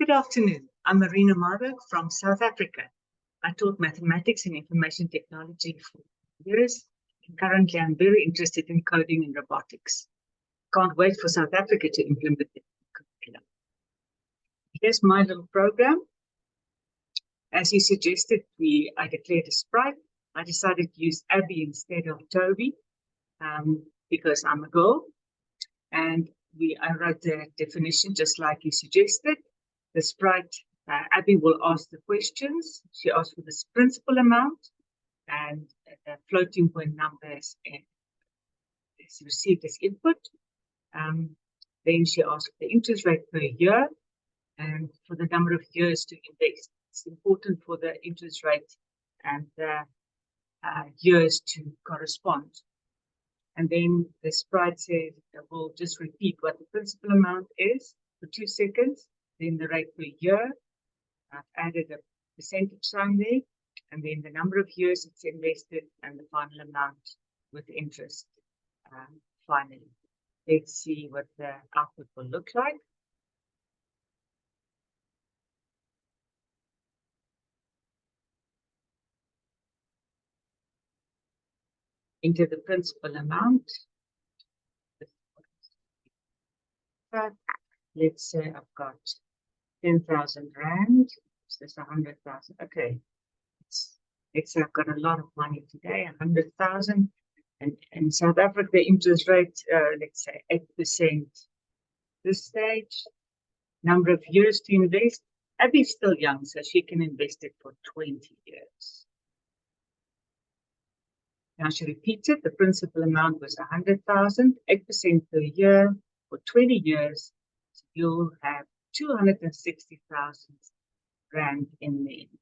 Good afternoon. I'm Marina Marburg from South Africa. I taught mathematics and information technology for years. Currently, I'm very interested in coding and robotics. Can't wait for South Africa to implement the curriculum. Here's my little program. As you suggested, I declared a sprite. I decided to use Abby instead of Toby because I'm a girl. And I wrote the definition just like you suggested. The sprite, Abby will ask the questions. She asks for this principal amount and the floating point numbers is received as input. Then she asks the interest rate per year and for the number of years to invest. It's important for the interest rate and the years to correspond. And then the sprite says we'll just repeat what the principal amount is for 2 seconds, then the rate per year. I've added a percentage sign there, and then the number of years it's invested and the final amount with interest finally. Let's see what the output will look like. Enter the principal amount. Let's say I've got 10,000 Rand. So that's 100,000. Okay. Let's say I've got a lot of money today, 100,000. And in South Africa, the interest rate, let's say 8%. This stage, number of years to invest. Abby's still young, so she can invest it for 20 years. Now she repeats it. The principal amount was 100,000, 8% per year for 20 years. So you'll have 260,000 Rand in the end.